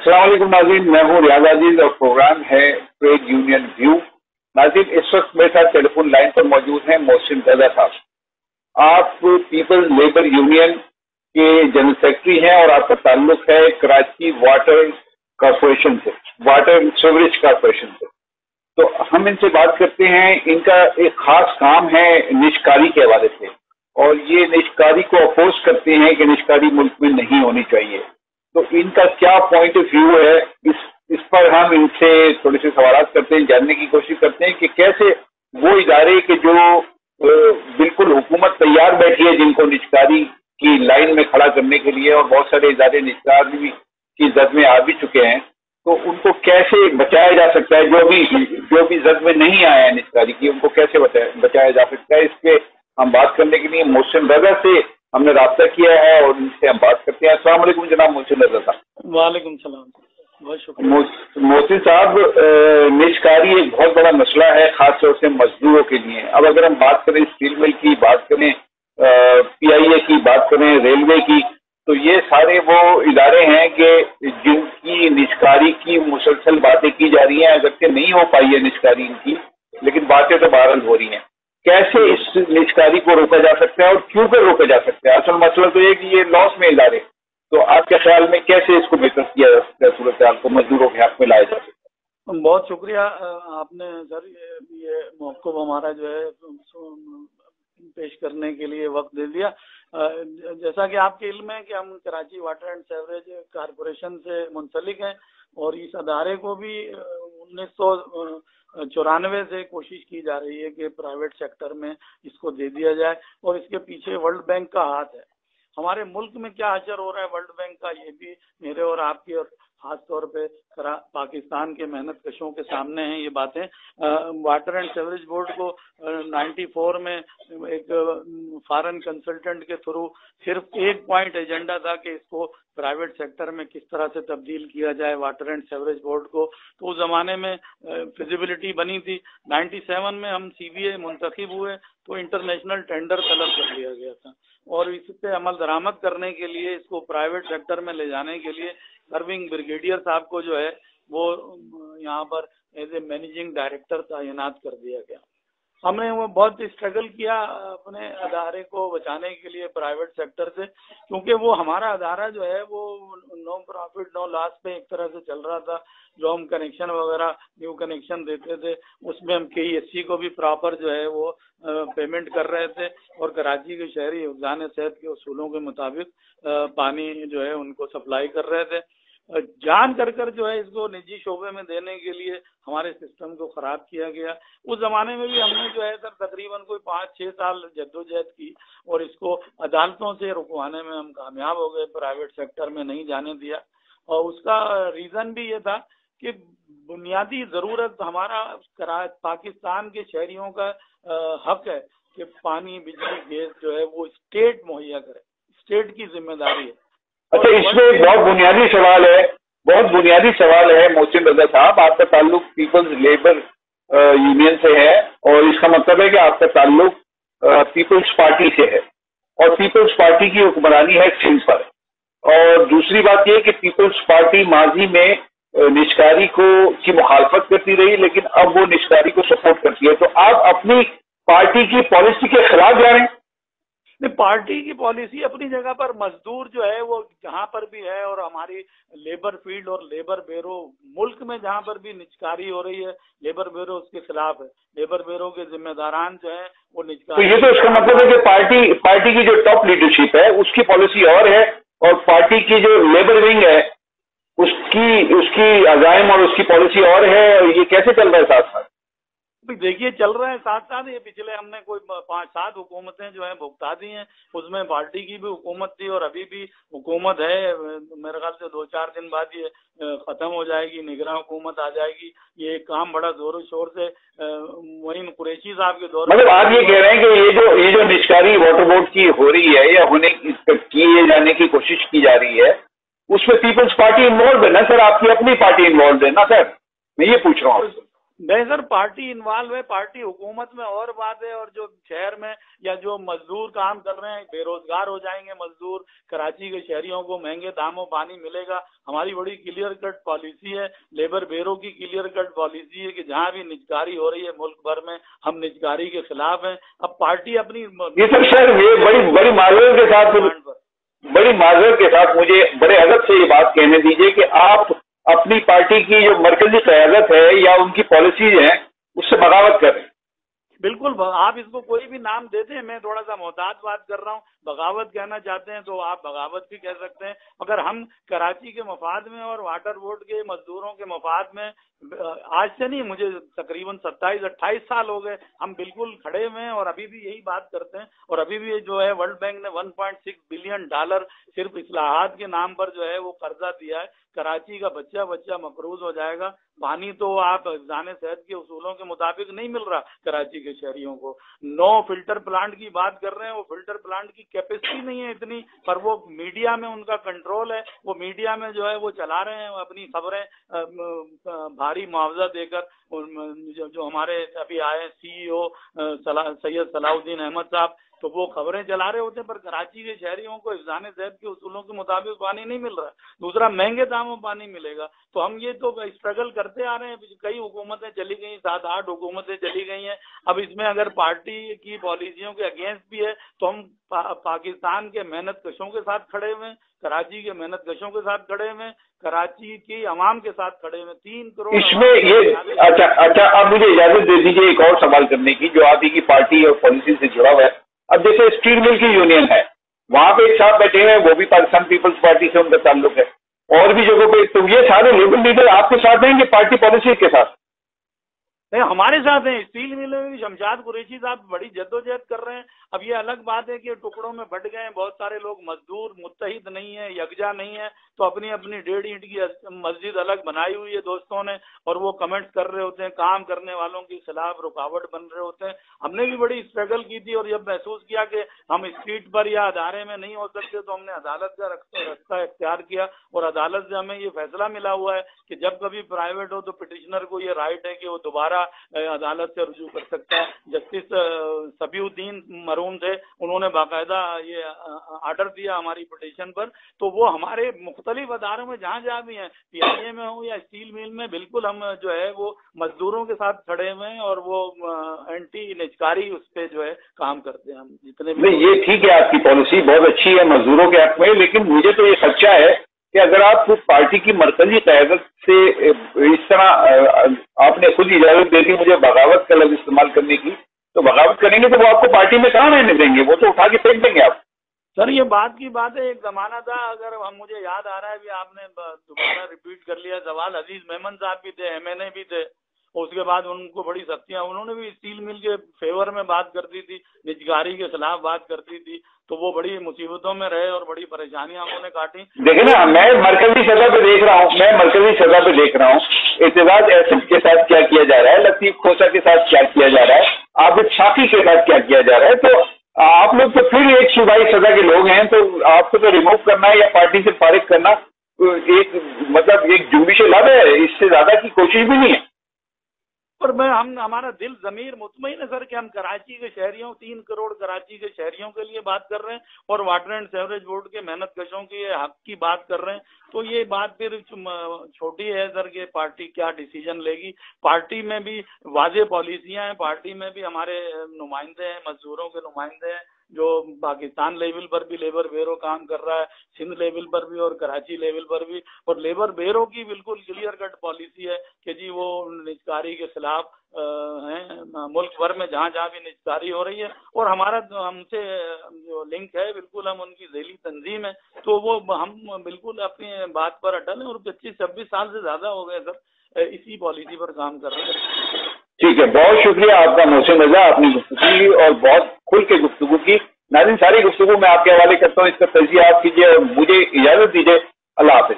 अस्सलाम वालेकुम नाज़रीन, मैं हूँ रियाज अजीज और प्रोग्राम है ट्रेड यूनियन व्यू। नाज़रीन, इस वक्त मेरे साथ टेलीफोन लाइन पर मौजूद हैं मोहसिन रजा साहब। आप पीपल्स लेबर यूनियन के जनरल सेक्रेटरी हैं और आपका ताल्लुक है कराची वाटर कॉरपोरेशन से, वाटर सीवरेज कॉरपोरेशन से। तो हम इनसे बात करते हैं। इनका एक खास काम है निष्कारी के हवाले से, और ये निष्कारी को अपोज करते हैं कि निष्कारी मुल्क में नहीं होनी चाहिए। तो इनका क्या पॉइंट ऑफ व्यू है, इस पर हम इनसे थोड़े से सवाल करते हैं, जानने की कोशिश करते हैं कि कैसे वो इदारे के जो बिल्कुल हुकूमत तैयार बैठी है जिनको निष्कारी की लाइन में खड़ा करने के लिए, और बहुत सारे इदारे निष्कारी की जद में आ भी चुके हैं, तो उनको कैसे बचाया जा सकता है। जो भी जद में नहीं आए हैं निष्कारी की, उनको कैसे बचाया जा सकता है, इस पे हम बात करने के लिए मोहसिन रजा से हमने राब्ता किया है और इनसे हम बात करते हैं। अस्सलाम वालेकुम जनाब मोहसिन रजा साहब। वालेकुम सलाम, बहुत शुक्रिया। मोहसिन साहब, निष्कारी एक बहुत बड़ा मसला है, खास तौर से मजदूरों के लिए। अब अगर हम बात करें स्टील मिल की, बात करें PIA की, बात करें रेलवे की, तो ये सारे वो इदारे हैं कि जिनकी निष्कारी की मुसलसल बातें की जा रही हैं। अगरचे नहीं हो पाई है निष्कारी इनकी, लेकिन बातें तो बहरहाल हो रही हैं। कैसे इस निष्कारी को रोका जा सकता है और क्यों कर रोका जा सकता है? असल मसला तो ये कि ये लॉस में इदारे, तो आपके ख्याल में कैसे इसको बेहतर किया जा सकता है, सूरत हाल को मजदूरों के हक में लाया जा सकता है? बहुत शुक्रिया आपने सर ये मौक़िफ़ हमारा जो है पेश करने के लिए वक्त दे दिया। जैसा कि आपके इल्म है कि हम Karachi water and sewerage corporation से मुंसलिक हैं, और इस अदारे को भी 1994 से कोशिश की जा रही है कि प्राइवेट सेक्टर में इसको दे दिया जाए, और इसके पीछे वर्ल्ड बैंक का हाथ है। हमारे मुल्क में क्या असर हो रहा है वर्ल्ड बैंक का, ये भी मेरे और आपकी और खास तौर पे पाकिस्तान के मेहनत कशों के सामने हैं ये बातें। वाटर एंड सीवरेज बोर्ड को 94 में एक फॉरेन कंसल्टेंट के थ्रू सिर्फ एक पॉइंट एजेंडा था कि इसको प्राइवेट सेक्टर में किस तरह से तब्दील किया जाए वाटर एंड सीवरेज बोर्ड को। तो उस ज़माने में फिजिबिलिटी बनी थी। 97 में हम CBA मुंतखब हुए तो इंटरनेशनल टेंडर तलब कर लिया गया था, और इस पे अमल दरामद करने के लिए, इसको प्राइवेट सेक्टर में ले जाने के लिए सर्विंग ब्रिगेडियर साहब को जो है वो यहाँ पर एज ए मैनेजिंग डायरेक्टर तैनात कर दिया गया। हमने वो बहुत स्ट्रगल किया अपने अदारे को बचाने के लिए प्राइवेट सेक्टर से, क्योंकि वो हमारा अदारा जो है वो नो प्रॉफिट नो लॉस पे एक तरह से चल रहा था। जो हम कनेक्शन वगैरह न्यू कनेक्शन देते थे उसमें हम KESC को भी प्रॉपर जो है वो पेमेंट कर रहे थे, और कराची के शहरी हिफ्ज़ान सेहत के उसूलों के मुताबिक पानी जो है उनको सप्लाई कर रहे थे। जान कर जो है इसको निजी शोबे में देने के लिए हमारे सिस्टम को ख़राब किया गया। उस ज़माने में भी हमने जो है सर तकरीबन कोई 5-6 साल जद्दोजहद की, और इसको अदालतों से रुकवाने में हम कामयाब हो गए, प्राइवेट सेक्टर में नहीं जाने दिया। और उसका रीज़न भी ये था कि बुनियादी ज़रूरत हमारा पाकिस्तान के शहरियों का हक है कि पानी, बिजली, गैस जो है वो स्टेट मुहैया करे, स्टेट की जिम्मेदारी है। अच्छा, इसमें बहुत बुनियादी सवाल है मोहसिन रजा साहब। आपका ताल्लुक पीपल्स लेबर यूनियन से है, और इसका मतलब है कि आपका ताल्लुक पीपल्स पार्टी से है, और पीपल्स पार्टी की हुक्मरानी है सिंध पर। और दूसरी बात यह कि पीपल्स पार्टी माजी में निष्कारी की मुखालफत करती रही, लेकिन अब वो निष्कारी को सपोर्ट करती है। तो आप अपनी पार्टी की पॉलिसी के खिलाफ जा रहे हैं? पार्टी की पॉलिसी अपनी जगह पर, मजदूर जो है वो जहाँ पर भी है, और हमारी लेबर फील्ड और लेबर ब्यूरो मुल्क में जहाँ पर भी निष्कारी हो रही है, लेबर ब्यूरो उसके खिलाफ है। लेबर ब्यूरो के जिम्मेदारान जो है वो निष्कारी। तो ये तो इसका मतलब है कि पार्टी की जो टॉप लीडरशिप है उसकी पॉलिसी और है, और पार्टी की जो लेबर विंग है उसकी अज़ाइम और उसकी पॉलिसी और है। और ये कैसे चल रहा है साथ साथ? देखिए चल रहे हैं साथ साथ। ये पिछले हमने कोई 5-7 हुकूमतें जो है भुगता दी हैं, उसमें पार्टी की भी हुकूमत थी और अभी भी हुकूमत है। मेरे ख्याल से 2-4 दिन बाद ये ख़त्म हो जाएगी, निगरान हुकूमत आ जाएगी। ये काम बड़ा जोरों शोर से वहीं कुरैशी साहब के दौर। मतलब आप ये कह रहे हैं कि ये जो निष्कारी वाटर बोर्ड की हो रही है या किए जाने की कोशिश की जा रही है, उसमें पीपल्स पार्टी इन्वॉल्व है ना सर? आपकी अपनी पार्टी इन्वॉल्व है ना सर? मैं ये पूछ रहा हूँ। नहीं सर, पार्टी इन्वॉल्व है, पार्टी हुकूमत में और बात है, और जो शहर में या जो मजदूर काम कर रहे हैं बेरोजगार हो जाएंगे मजदूर, कराची के शहरियों को महंगे दामों पानी मिलेगा। हमारी बड़ी क्लियर कट पॉलिसी है, लेबर ब्यूरो की क्लियर कट पॉलिसी है कि जहाँ भी निजकारी हो रही है मुल्क भर में, हम निजकारी के खिलाफ हैं। अब पार्टी अपनी ये बड़ी माजरत के साथ मुझे बड़े अदब से ये बात कहने दीजिए कि आप अपनी पार्टी की जो मरकजी क़यादत है या उनकी पॉलिसीज हैं उससे बगावत कर रहे हैं। बिल्कुल, आप इसको कोई भी नाम देते हैं, मैं थोड़ा सा मोहतात बात कर रहा हूँ। बगावत कहना चाहते हैं तो आप बगावत भी कह सकते हैं। अगर हम कराची के मफाद में और वाटर बोर्ड के मजदूरों के मफाद में, आज से नहीं, मुझे तकरीबन 27-28 साल हो गए, हम बिल्कुल खड़े हुए हैं और अभी भी यही बात करते हैं। और अभी भी जो है वर्ल्ड बैंक ने $1.6 बिलियन सिर्फ इस्लाहात के नाम पर जो है वो कर्जा दिया है। कराची का बच्चा बच्चा मकरूज हो जाएगा। पानी तो आप जाने सेहत के उसूलों के मुताबिक नहीं मिल रहा कराची के शहरियों को। 9 फिल्टर प्लांट की बात कर रहे हैं, वो फिल्टर प्लांट की कैपेसिटी नहीं है इतनी, पर वो मीडिया में उनका कंट्रोल है, वो मीडिया में जो है वो चला रहे हैं अपनी खबरें भारी मुआवजा देकर। जो हमारे अभी आए CEO सैयद सलाउद्दीन अहमद साहब, तो वो खबरें चला रहे होते हैं, पर कराची के शहरियों को हिफ्ज़ान सेहत के उसूलों के मुताबिक पानी नहीं मिल रहा। दूसरा, महंगे दामों पानी मिलेगा। तो हम ये तो स्ट्रगल करते आ रहे हैं, कई हुकूमतें चली गई, 7-8 हुकूमतें चली गई हैं। अब इसमें अगर पार्टी की पॉलिसियों के अगेंस्ट भी है तो हम पाकिस्तान के मेहनत कशों के साथ खड़े हुए हैं, कराची के मेहनत कशों के साथ खड़े हुए हैं, कराची की आवाम के साथ खड़े हुए। 3 करोड़ इसमें ये अच्छा अब मुझे इजाजत दे दीजिए एक और सवाल करने की जो आप ही की पार्टी और पॉलिसी से जुड़ा हुआ है। अब जैसे स्टील मिल की यूनियन है, वहां पे एक साथ बैठे हैं, वो भी पाकिस्तान पीपल्स पार्टी से उनका ताल्लुक है, और भी जगहों पे, तो ये सारे लेबर लीडर आपके साथ हैं कि पार्टी पॉलिसी के साथ? नहीं, हमारे साथ हैं। स्टील मिल में भी शमशाद कुरैशी साहब बड़ी जद्दोजहद कर रहे हैं। अब ये अलग बात है कि टुकड़ों में बट गए हैं, बहुत सारे लोग मजदूर मुत्तहिद नहीं है, यकजा नहीं है, तो अपनी अपनी 1.5 ईंट की मस्जिद अलग बनाई हुई है दोस्तों ने, और वो कमेंट्स कर रहे होते हैं, काम करने वालों के खिलाफ रुकावट बन रहे होते हैं। हमने भी बड़ी स्ट्रगल की थी, और जब महसूस किया कि हम स्ट्रीट पर या अदारे में नहीं हो सकते तो हमने अदालत का रास्ता इख्तियार किया, और अदालत से हमें ये फैसला मिला हुआ है कि जब कभी प्राइवेट हो तो पिटिशनर को ये राइट है कि वो दोबारा अदालत से रुजू कर सकता है। जस्टिस सफीउद्दीन मरहूम थे, उन्होंने बाकायदा ये आर्डर दिया हमारी पिटिशन पर। तो वो हमारे मुख्तलिफ अदारों में जहाँ जहाँ भी हैं, PIA में हो या स्टील मिल में, बिल्कुल हम जो है वो मजदूरों के साथ खड़े हुए हैं, और वो एंटी निजकारी उस पर जो है काम करते हैं हम जितने भी। नहीं, ये ठीक है, आपकी पॉलिसी बहुत अच्छी है मजदूरों के हक में, लेकिन मुझे तो ये खदशा है कि अगर आप पार्टी की मरकजी क़यादत से इस तरह आपने खुद इजाजत दे दी मुझे बगावत का लफ्ज़ इस्तेमाल करने की, तो बगावत करेंगे तो वो आपको पार्टी में कहाँ रहने देंगे, वो तो उठा के फेंक देंगे आप। सर, ये बात की बात है, एक जमाना था, अगर मुझे याद आ रहा है भी, आपने दोबारा रिपीट कर लिया सवाल, अजीज मेमन साहब भी थे, MNA भी थे, उसके बाद उनको बड़ी सख्तियां, उन्होंने भी स्टील मिल के फेवर में बात करती थी, निजकारी के खिलाफ बात करती थी, तो वो बड़ी मुसीबतों में रहे और बड़ी परेशानियां उन्होंने काटी। देखे ना, मैं मरकजी सतह पे देख रहा हूँ एतजाज एहसन के साथ क्या किया जा रहा है, लतीफ खोसा के साथ क्या किया जा रहा है, आबिद शाफी के साथ क्या किया जा रहा है। तो आप लोग तो फिर एक सूबाई सजा के लोग हैं, तो आपको तो रिमूव करना है या पार्टी से फारिग करना एक मतलब एक जुम्बिश लब है, इससे ज्यादा की कोशिश भी नहीं है। पर हमारा दिल ज़मीर मुतमईन है सर कि हम कराची के शहरियों, 3 करोड़ कराची के शहरियों के लिए बात कर रहे हैं, और वाटर एंड सीवरेज बोर्ड के मेहनत कशों के हक की बात कर रहे हैं। तो ये बात फिर छोटी है सर कि पार्टी क्या डिसीजन लेगी। पार्टी में भी वाज़ेह पॉलिसियाँ हैं, पार्टी में भी हमारे नुमाइंदे हैं, मजदूरों के नुमाइंदे हैं, जो पाकिस्तान लेवल पर भी लेबर ब्यूरो काम कर रहा है, सिंध लेवल पर भी और कराची लेवल पर भी। और लेबर ब्यूरो की बिल्कुल क्लियर कट पॉलिसी है कि जी वो निजकारी के खिलाफ हैं मुल्क भर में जहाँ जहाँ भी निजकारी हो रही है। और हमारा हमसे जो लिंक है, बिल्कुल हम उनकी ज़ेली तंजीम है, तो वो हम बिल्कुल अपनी बात पर अटल हैं, और 25-26 साल से ज़्यादा हो गए सर इसी पॉलिसी पर काम कर रहे हैं। ठीक है, बहुत शुक्रिया आपका मोहसिन रजा, आपने गुफ्तगू की और बहुत खुल के गुफ्तगू की। नाज़रीन, सारी गुफ्तगू मैं आपके हवाले करता हूँ, इसका तज्जिया आप कीजिए और मुझे इजाज़त दीजिए। अल्लाह हाफ़िज़।